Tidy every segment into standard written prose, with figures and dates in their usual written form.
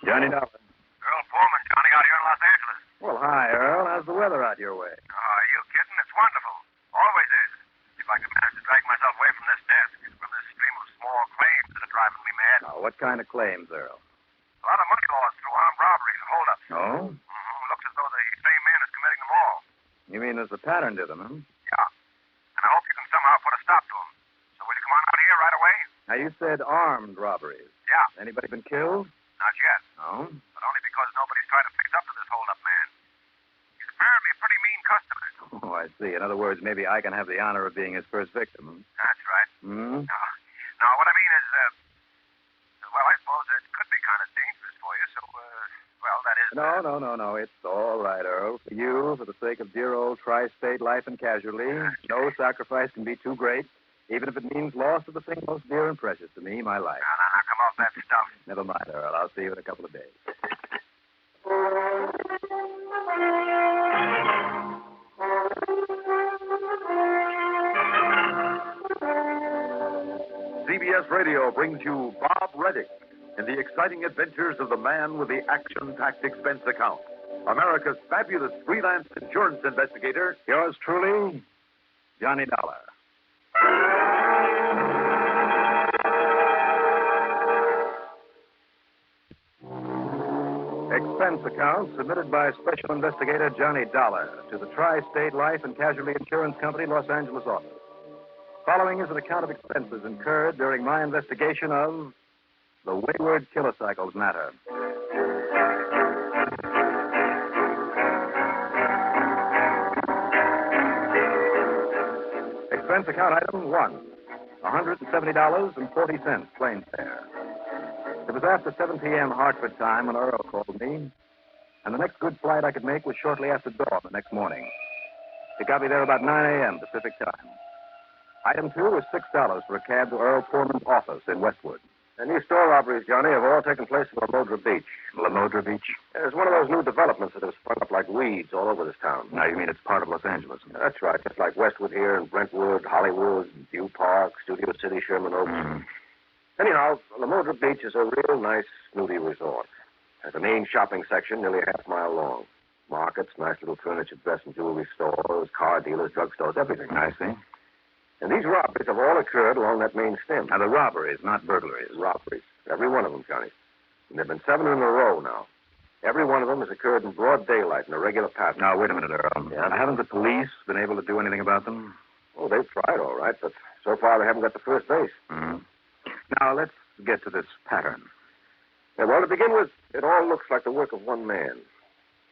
Johnny Dollar. Earl Foreman, Johnny, out here in Los Angeles. Well, hi, Earl. How's the weather out your way? Are you kidding? It's wonderful. Always is. If I could manage to drag myself away from this desk, from this stream of small claims that are driving me mad. Now, what kind of claims, Earl? A lot of money lost through armed robberies and holdups. Oh? Looks as though the same man is committing them all. You mean there's a pattern to them, huh? Yeah. And I hope you can somehow put a stop to them. So will you come on out here right away? Now, you said armed robberies. Yeah. Anybody been killed? Not yet. No. But only because nobody's tried to fix up to this holdup man. He's apparently a pretty mean customer. Oh, I see. In other words, maybe I can have the honor of being his first victim. That's right. Hmm? Now, what I mean is, well, I suppose it could be kind of dangerous for you, so, well, that is... No. It's all right, Earl. For you, for the sake of dear old Tri-State Life and Casualty, no sacrifice can be too great, even if it means loss of the thing most dear and precious to me, my life. Now, come off that stuff. Never mind, Earl. I'll see you in a couple of days. CBS Radio brings you Bob Reddick in the exciting adventures of the man with the action-packed expense account. America's fabulous freelance insurance investigator. Yours truly, Johnny Dollar. Expense account submitted by Special Investigator Johnny Dollar to the Tri-State Life and Casualty Insurance Company, Los Angeles office. Following is an account of expenses incurred during my investigation of the Wayward Kilocycles matter. Expense account item 1, $170.40, plain fare. It was after 7 p.m. Hartford time when Earl called me, and the next good flight I could make was shortly after dawn the next morning. It got me there about 9 a.m. Pacific time. Item 2 was $6 for a cab to Earl Foreman's office in Westwood. And these store robberies, Johnny, have all taken place in Lamodra Beach. Lamodra Beach? It's one of those new developments that have sprung up like weeds all over this town. Now, you mean it's part of Los Angeles? That's right. Just like Westwood here and Brentwood, Hollywood, View Park, Studio City, Sherman Oaks. Mm-hmm. Anyhow, Lamodra Beach is a real nice, snooty resort. Has a main shopping section nearly a half-mile long. Markets, nice little furniture, dress and jewelry stores, car dealers, drugstores, everything. I see. And these robberies have all occurred along that main stem. Now, the robberies, not burglaries. Robberies. Every one of them, Johnny. And there have been 7 in a row now. Every one of them has occurred in broad daylight in a regular pattern. Now, wait a minute, Earl. Yeah? Haven't the police been able to do anything about them? Oh, they've tried, all right, but so far they haven't got the first base. Mm-hmm. Now, let's get to this pattern. Yeah, well, to begin with, it all looks like the work of one man.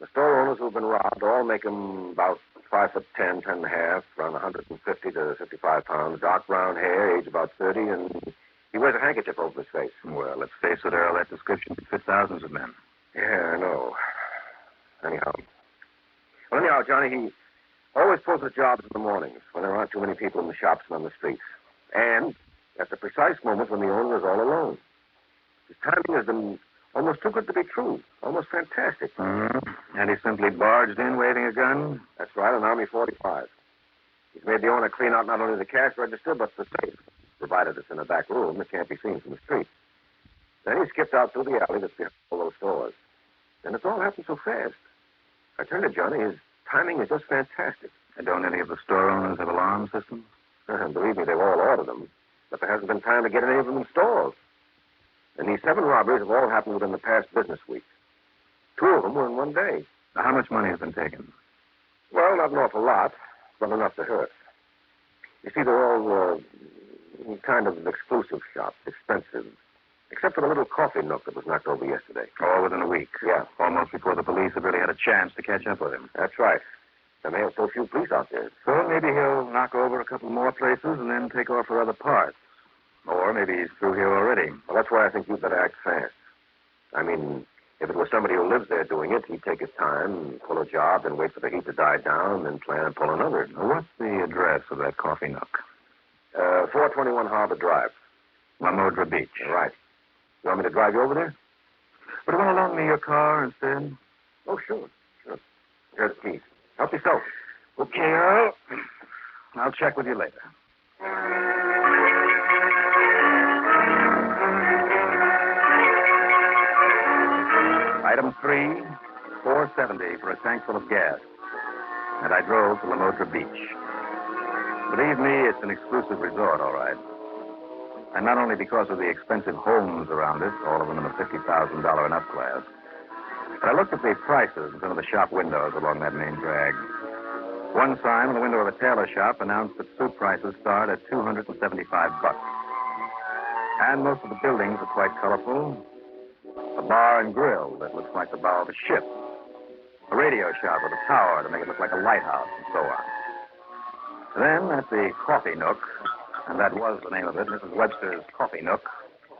The store owners who've been robbed all make him about 5'10", 10.5, around 150 to 55 pounds, dark brown hair, age about 30, and he wears a handkerchief over his face. Well, let's face it, Earl, that description could fit thousands of men. Yeah, I know. Anyhow, Johnny, he always pulls the jobs in the mornings when there aren't too many people in the shops and on the streets. And at the precise moment when the owner is all alone. His timing has been almost too good to be true. Almost fantastic. Mm-hmm. And he simply barged in waving a gun? That's right, an Army 45. He's made the owner clean out not only the cash register, but the safe, provided it's in a back room that can't be seen from the street. Then he skipped out through the alley that's behind all those stores. And it's all happened so fast. I tell you, Johnny, his timing is just fantastic. And don't any of the store owners have alarm systems? Believe me, they've all ordered them. But there hasn't been time to get any of them installed. And these 7 robberies have all happened within the past business week. 2 of them were in one day. Now, how much money has been taken? Well, not an awful lot, but enough to hurt. You see, they're all kind of exclusive shops, expensive. Except for the little coffee nook that was knocked over yesterday. All within a week? Yeah. Almost before the police have really had a chance to catch up with him. That's right. And they have so few police out there. So maybe he'll knock over a couple more places and then take off for other parts. Or maybe he's through here already. Well, that's why I think you'd better act fast. I mean, if it was somebody who lives there doing it, he'd take his time and pull a job and wait for the heat to die down and then plan and pull another. Now, what's the address of that coffee nook? 421 Harbor Drive. Lamodra Beach. Right. You want me to drive you over there? Would you want to loan me your car instead? Oh, sure. Here's the keys. Help yourself. Okay, Earl. I'll check with you later. $4.70 for a tank full of gas. And I drove to Lemotra Beach. Believe me, it's an exclusive resort, all right. And not only because of the expensive homes around it, all of them in the $50,000 and up class, but I looked at the prices in some of the shop windows along that main drag. One sign in the window of a tailor shop announced that suit prices start at $275. And most of the buildings are quite colorful. A bar and grill that looks like the bow of a ship. A radio shop with a tower to make it look like a lighthouse, and so on. Then at the Coffee Nook, and that was the name of it, Mrs. Webster's Coffee Nook.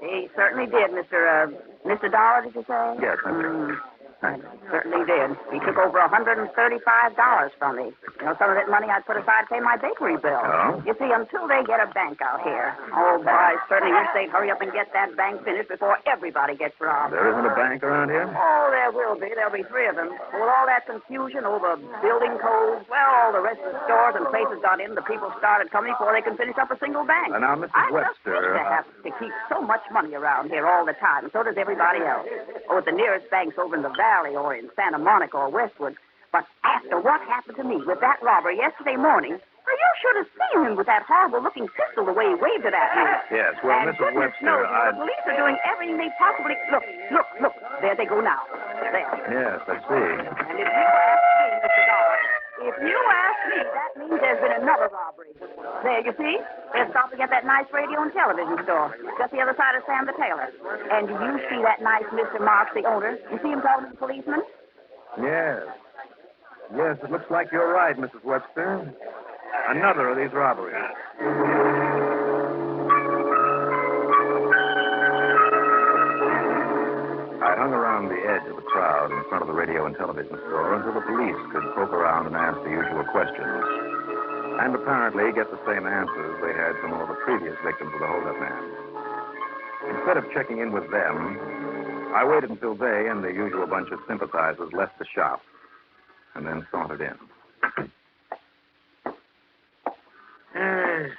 He certainly did, Mr. Dollar, did you say? Yes, that's it. Thanks. Certainly did. He took over $135 from me. You know, some of that money I'd put aside to pay my bakery bill. Oh? You see, until they get a bank out here. Oh, boy, I certainly wish they'd hurry up and get that bank finished before everybody gets robbed. There isn't a bank around here? Oh, there will be. There'll be 3 of them. But with all that confusion over building codes, well, all the rest of the stores and places got in. The people started coming before they can finish up a single bank. Now, Mrs. I Webster... just hate to have to keep so much money around here all the time, and so does everybody else. Oh, at the nearest banks over in the valley or in Santa Monica or Westwood. But after what happened to me with that robber yesterday morning, well, you should have seen him with that horrible-looking pistol the way he waved it at me. Yes, well, and Mrs. goodness Webster, knows, the police are doing everything they possibly... Look. There they go now. There. Yes, I see. And if you ask me, Mr. Dollar, if you ask me, that means there's been another robbery. There, you see? They're stopping at that nice radio and television store, just the other side of Sam the Tailor. And do you see that nice Mr. Marks, the owner? You see him talking to the policeman? Yes. Yes, it looks like you're right, Mrs. Webster. Another of these robberies. I hung around the edge of the crowd in front of the radio and television store until the police could poke around and ask the usual questions. And apparently get the same answers they had from all the previous victims of the holdup man. Instead of checking in with them, I waited until they and the usual bunch of sympathizers left the shop, and then sauntered in.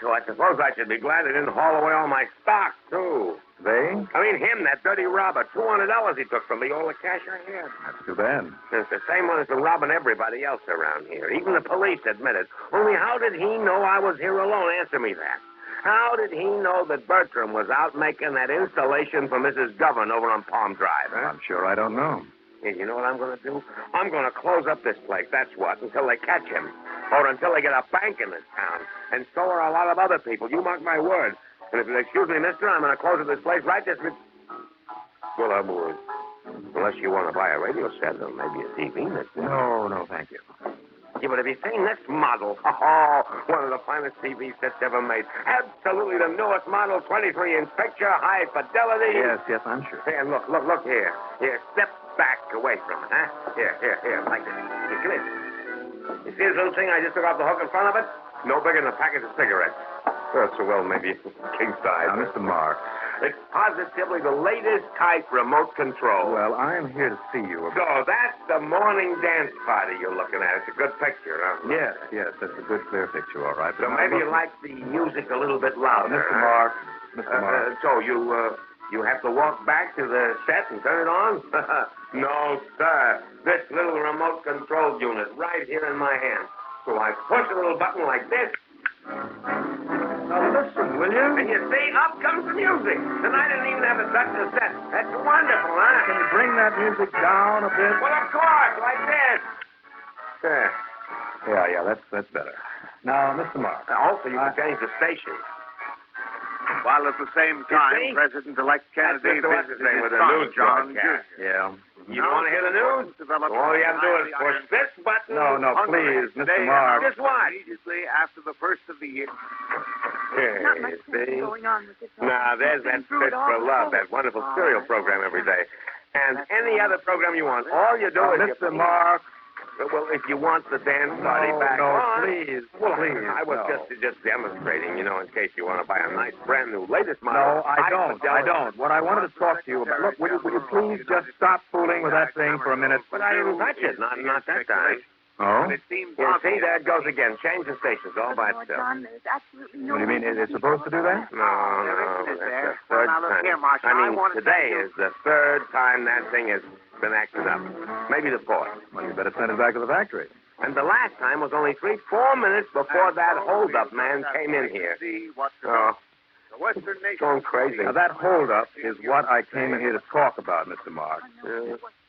So I suppose I should be glad they didn't haul away all my stock, too. They? I mean, him, that dirty robber. $200 he took from me, all the cash I had. That's too bad. It's the same one as been robbing everybody else around here. Even the police admit it. Only how did he know I was here alone? Answer me that. How did he know that Bertram was out making that installation for Mrs. Govan over on Palm Drive, huh? I'm sure I don't know. Hey, you know what I'm going to do? I'm going to close up this place, that's what, until they catch him. Or until they get a bank in this town. And so are a lot of other people. You mark my word. And if you'll excuse me, mister, I'm going to close up this place right this minute. Well, unless you want to buy a radio set or maybe a TV, mister. No, thank you. Yeah, but have you seen this model? Oh, one of the finest TV sets ever made. Absolutely the newest model, 23-inch picture, high fidelity. Yes, I'm sure. Hey, and look here. Here, step back away from it, huh? Here, like this. Here, come in. You see this little thing I just took off the hook in front of it? No bigger than a package of cigarettes. So well, maybe king size. Now, Mr. Marks. It's positively the latest type remote control. Well, I'm here to see you So that's the morning dance party you're looking at. It's a good picture, huh? Yes, that's a good, clear picture, all right. So maybe you like the music a little bit louder, Mr. huh? Marks. So you have to walk back to the set and turn it on? No, sir. This little remote control unit right here in my hand. So I push a little button like this. Now listen, will you? And you see, up comes the music. And I didn't even have to touch the set. That's wonderful, huh? Can you bring that music down a bit? Well, of course, like this. There. Yeah, that's better. Now, Mr. Marks. Also, you can change the station. While at the same time, President-elect Kennedy That's visited with his the son, news John broadcast. Jr. Yeah. You want to hear the news? All you have to do is push this button. No, please, Mr. Today, Marks. Just what? Immediately after the first of the year. Not Here, much you see? going on with this. Now, there's that Fist for Love, that wonderful serial program every day. And any other program you want. All you do is... Mr. Marks. Well, if you want the dance party back No, on... please, Well, please, I was no. just demonstrating, in case you want to buy a nice, brand new, latest model. No, I don't. What I wanted to talk to you about... Look, will you please just stop fooling with that thing for a minute? But I didn't touch it. Not that time. Oh? It seems Yeah, see, there it goes again. Change the stations all by itself. John, there's absolutely no... What do you mean? It's supposed to do that? No, that's the there. third Well, now, look time. here, Marshal, I mean, I wanna today tell you- is the third time that thing has been acting up. Maybe the fourth. Well, you better send it back to the factory. And the last time was only 4 minutes before that holdup man came in here. Oh, going crazy. Now, that holdup is what I came in here to talk about, Mr. Marks.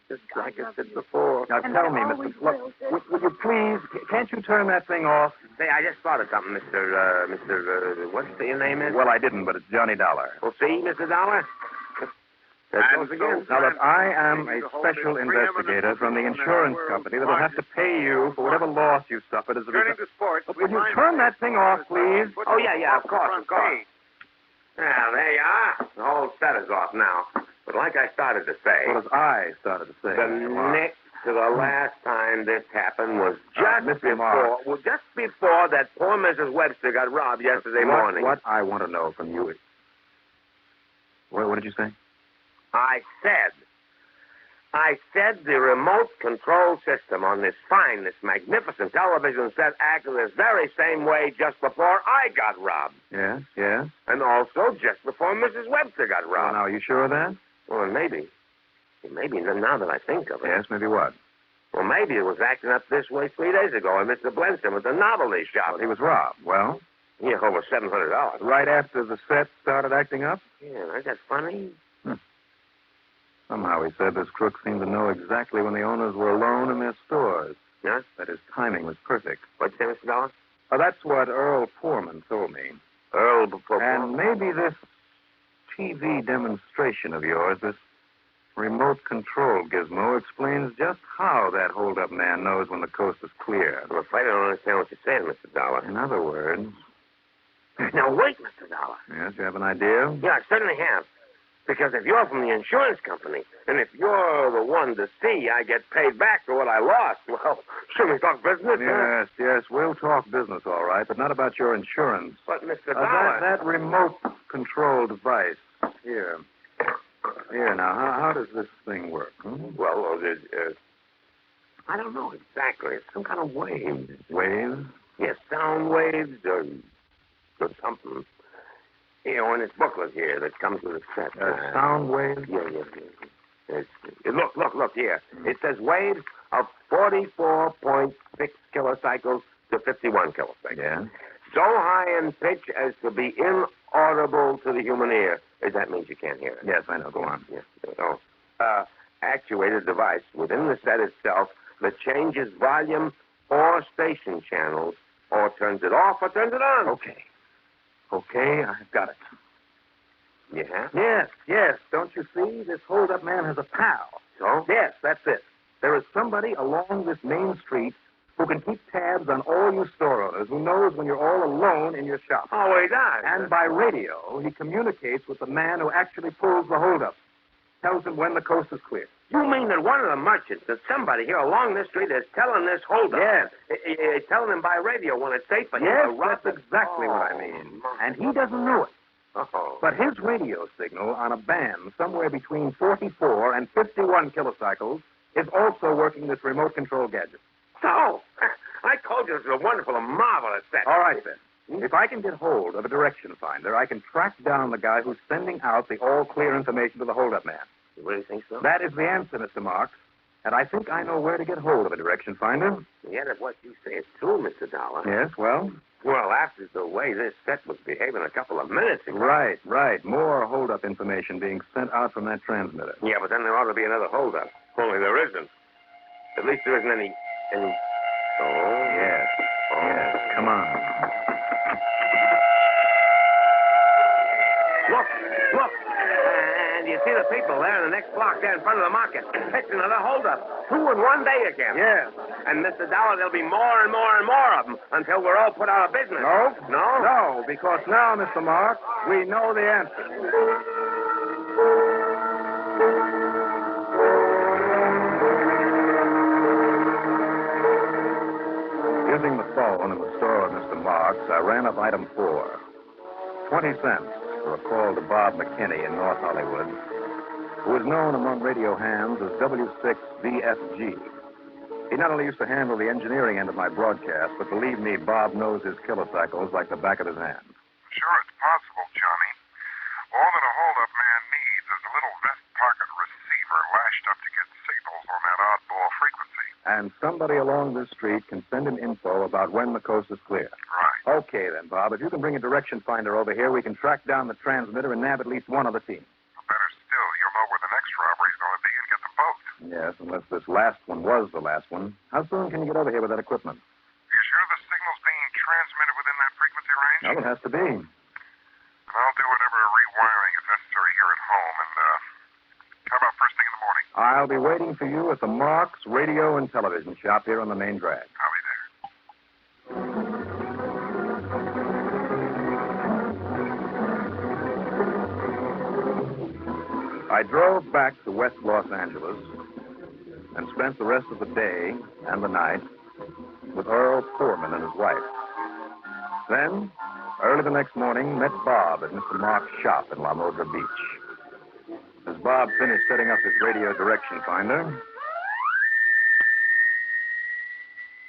Just like I said before. Now, tell me, Mr. Look, would you please, can't you turn that thing off? Say, I just thought of something, Mr. What's your name is? Well, I didn't, but it's Johnny Dollar. Well, see, Mr. Dollar? There it goes again. Now, look, I am a special investigator from the insurance company that will have to pay you for whatever loss you suffered as a result. Would you turn that thing off, please? Oh, yeah, of course. Well, there you are. The whole set is off now. But like I started to say... What as I started to say. The next to the last time this happened was just before that poor Mrs. Webster got robbed yesterday morning. What I want to know from you is... What did you say? I said the remote control system on this magnificent television set acted this very same way just before I got robbed. Yes. And also just before Mrs. Webster got Well, robbed. now, are you sure of that? Well, maybe now that I think of it. Yes, maybe what? Well, maybe it was acting up this way 3 days ago at Mr. Blenstrom at the novelty shop. Well, he was robbed. Well? Yeah, over $700. Right after the set started acting up? Yeah, ain't that funny? Somehow he said this crook seemed to know exactly when the owners were alone in their stores. Yes? That his timing was perfect. What'd you say, Mr. Dollar? That's what Earl Poorman told me. Earl before. And maybe this TV demonstration of yours, this remote control gizmo, explains just how that hold-up man knows when the coast is clear. I'm afraid I don't understand what you're saying, Mr. Dollar. In other words... Now, wait, Mr. Dollar. Yes, you have an idea? Yeah, I certainly have. Because if you're from the insurance company, and if you're the one to see I get paid back for what I lost, well, shouldn't we talk business? Yes, we'll talk business, all right, but not about your insurance. But, Mr. Dollar... That remote control device. Here, now, how does this thing work? Well, I don't know exactly. It's some kind of wave. Waves? Yes, sound waves or something. You know, in this booklet here that comes with a set. Sound waves? Yeah. Look here. It says waves of 44.6 kilocycles to 51 kilocycles. Yeah. So high in pitch as to be inaudible to the human ear. That means you can't hear it. Yes, I know. Go on. Yes. Actuated device within the set itself that changes volume or station channels or turns it off or turns it on. Okay, I've got it. Yeah? Yes. Don't you see? This hold-up man has a pal. So? Yes, that's it. There is somebody along this main street who can keep tabs on all you store owners, who knows when you're all alone in your shop. Oh, he does. And by radio, he communicates with the man who actually pulls the hold-up. Tells him when the coast is clear. You mean that one of the merchants, that somebody here along this street is telling this holdup? Yes. Telling him by radio when it's safe for him Yes, to rob that's exactly what I mean. And he doesn't know it. Oh. But his radio signal on a band somewhere between 44 and 51 kilocycles is also working this remote control gadget. So, I told you this is a wonderful and marvelous set. All right, then. If I can get hold of a direction finder, I can track down the guy who's sending out the all-clear information to the hold-up man. You really think so? That is the answer, Mr. Marks. And I think I know where to get hold of a direction finder. Yet if what you say is true, Mr. Dollar. Yes, well? Well, after the way this set was behaving a couple of minutes ago. Right. More hold-up information being sent out from that transmitter. Yeah, but then there ought to be another hold-up. Only there isn't. At least there isn't any... Oh. Yes. Come on. Look. And you see the people there in the next block there in front of the market. It's another holdup. 2 in one day again. Yes. And, Mr. Dollar, there'll be more and more and more of them until we're all put out of business. No? No? No, because now, Mr. Marks, we know the answer. Using the phone in the store of Mr. Marks, I ran up item 4. 20 cents for a call to Bob McKinney in North Hollywood, who is known among radio hands as W6VFG. He not only used to handle the engineering end of my broadcast, but believe me, Bob knows his kilocycles like the back of his hand. Sure, it's possible, Johnny. All that a hold-up man needs is a little vest pocket receiver lashed up to get signal And somebody along this street can send in info about when the coast is clear. Right. Okay, then, Bob. If you can bring a direction finder over here, we can track down the transmitter and nab at least one of the team. Or better still, you'll know where the next robbery's going to be and get the boat. Yes, unless this last one was the last one. How soon can you get over here with that equipment? Are you sure the signal's being transmitted within that frequency range? Well, it has to be. And I'll do whatever rewiring is necessary here at home. And, how about first thing in the morning? I'll be waiting for you at the Marks Radio and Television Shop here on the main drag. I'll be there. I drove back to West Los Angeles and spent the rest of the day and the night with Earl Foreman and his wife. Then, early the next morning, met Bob at Mr. Mark's shop in La Modra Beach. As Bob finished setting up his radio direction finder,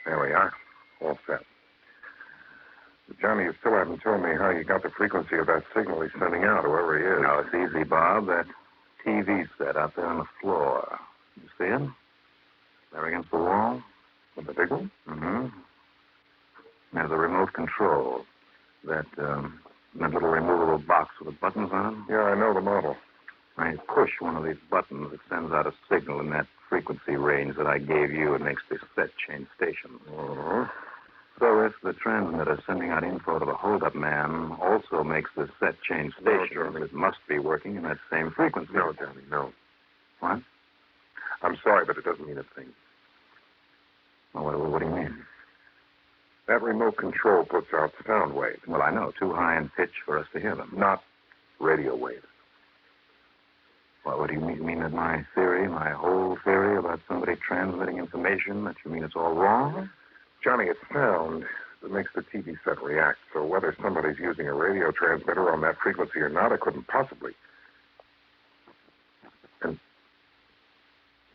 There we are. All set. But Johnny, you still haven't told me how you got the frequency of that signal he's sending out, whoever he is. now it's easy, Bob. That TV set out there on the floor. You see it? There against the wall? With the big one? Mm-hmm. There's a remote control. That little removable box with the buttons on it. Yeah, I know the model. When you push one of these buttons, it sends out a signal in that frequency range that I gave you. It makes this set change stations. Uh-huh. So if the transmitter sending out info to the holdup man also makes the set change No, stations, Johnny. it must be working in that same frequency. No, Johnny, no. What? I'm sorry, but it doesn't mean a thing. Well, what do you mean? That remote control puts out sound waves, Well, I know. Too high in pitch for us to hear them. not radio waves. Well, what do you mean? You mean that my theory, my whole theory about somebody transmitting information, that you mean it's all wrong? Johnny, it's sound that makes the TV set react. So whether somebody's using a radio transmitter on that frequency or not, it couldn't possibly. And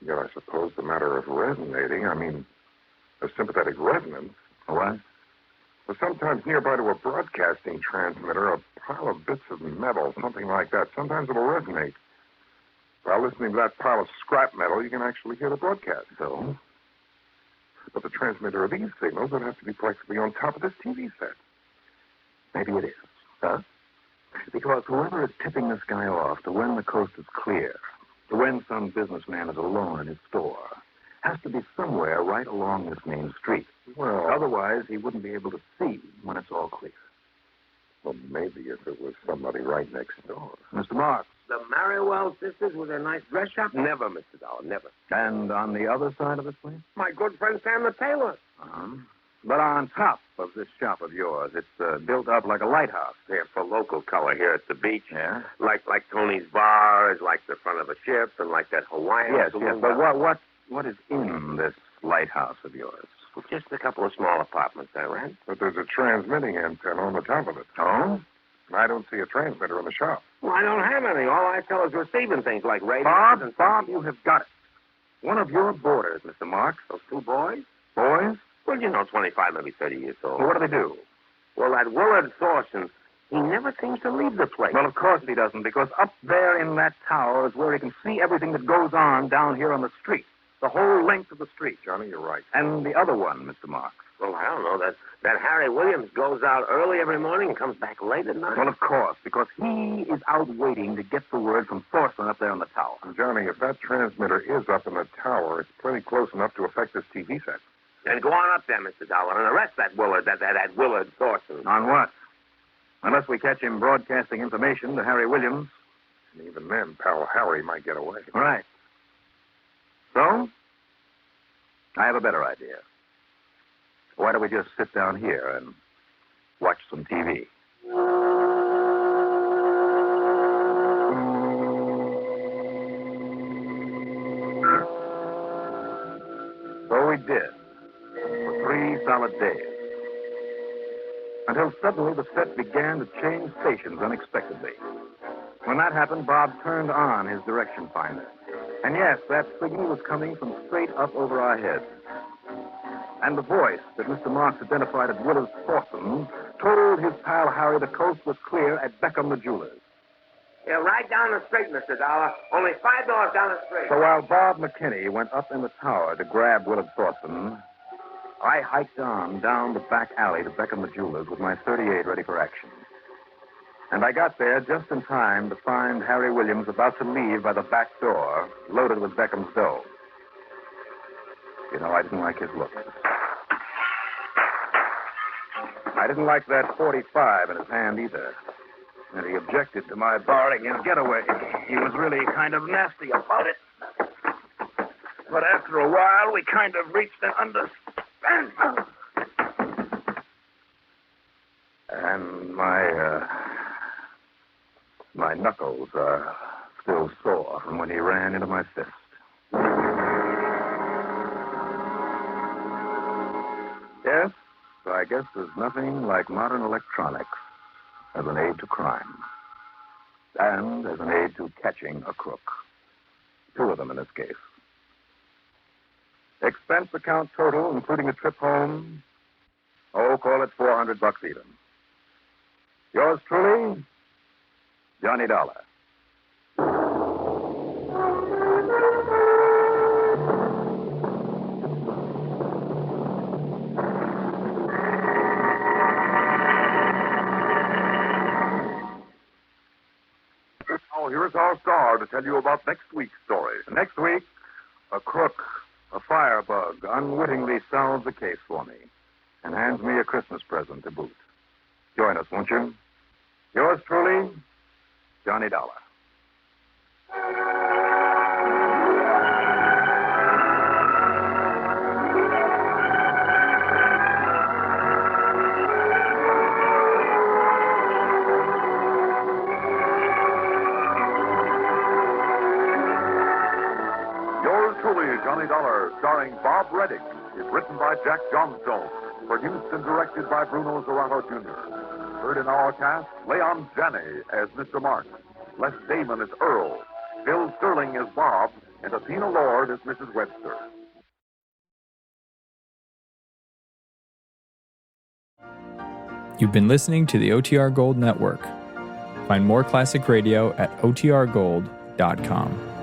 yet I suppose the matter of resonating, I mean, a sympathetic resonance. What? Well, sometimes nearby to a broadcasting transmitter, a pile of bits of metal, something like that, sometimes it'll resonate. While listening to that pile of scrap metal, you can actually hear the broadcast. So? But the transmitter of these signals would have to be practically on top of this TV set. Maybe it is. Huh? Because whoever is tipping this guy off to when the coast is clear, to when some businessman is alone in his store, has to be somewhere right along this main street. Well, Otherwise, he wouldn't be able to see when it's all clear. well, maybe if it was somebody right next door. Mr. Marks. The Marrowell sisters with their nice dress shop? Never, Mr. Dollar, never. And on the other side of this place? My good friend Sam the tailor. But on top of this shop of yours, it's built up like a lighthouse. Here for local color here at the beach. Yeah? Like Tony's bar is like the front of a ship, and like that Hawaiian Yes, saloon. yes. But what is in this lighthouse of yours? Just a couple of small apartments I rent. But there's a transmitting antenna on the top of it. Oh? And I don't see a transmitter in the shop. Well, I don't have any. All I sell is receiving things like radios and... Bob, you have got it. One of your boarders, Mr. Marks. Those two boys? Boys? Well, 25, maybe 30 years old. Well, what do they do? Well, that Willard Thorson, he never seems to leave the place. Well, of course he doesn't, because up there in that tower is where he can see everything that goes on down here on the street. The whole length of the street. Johnny, you're right. And the other one, Mr. Marks. Well, I don't know. That Harry Williams goes out early every morning and comes back late at night. Well, of course, because he is out waiting to get the word from Thorson up there on the tower. And Johnny, if that transmitter is up in the tower, it's plenty close enough to affect this TV set. And go on up there, Mr. Dollar, and arrest that Willard, that Willard Thorson. On what? Unless we catch him broadcasting information to Harry Williams. And even then, pal Harry might get away. Right. So, I have a better idea. Why don't we just sit down here and watch some TV? So we did, for 3 solid days. Until suddenly the set began to change stations unexpectedly. When that happened, Bob turned on his direction finder. And yes, that signal was coming from straight up over our heads. And the voice that Mr. Marks identified as Willard Thorson told his pal Harry the coast was clear at Beckham the jeweler's. Yeah, right down the street, Mr. Dollar. Only $5 down the street. So while Bob McKinney went up in the tower to grab Willard Thornton, I hiked on down the back alley to Beckham the jeweler's with my .38 ready for action. And I got there just in time to find Harry Williams about to leave by the back door, loaded with Beckham's dough. You know, I didn't like his looks. I didn't like that .45 in his hand either. And he objected to my borrowing his getaway. He was really kind of nasty about it. But after a while, we kind of reached an understanding. And my knuckles are still sore from when he ran into my fist. Yes, so I guess there's nothing like modern electronics as an aid to crime. And as an aid to catching a crook. Two of them in this case. Expense account total, including a trip home, call it $400 even. Yours truly, Johnny Dollar. Now, here's our star to tell you about next week's story. Next week, a crook, a firebug, unwittingly solves the case for me and hands me a Christmas present to boot. Join us, won't you? Yours truly, Johnny Dollar. Yours truly, Johnny Dollar, starring Bob Reddick, is written by Jack Johnstone, produced and directed by Bruno Zerato Jr. Heard in our cast, Leon Janney as Mr. Mark, Les Damon as Earl, Bill Sterling as Bob, and Athena Lord as Mrs. Webster. You've been listening to the OTR Gold Network. Find more classic radio at otrgold.com.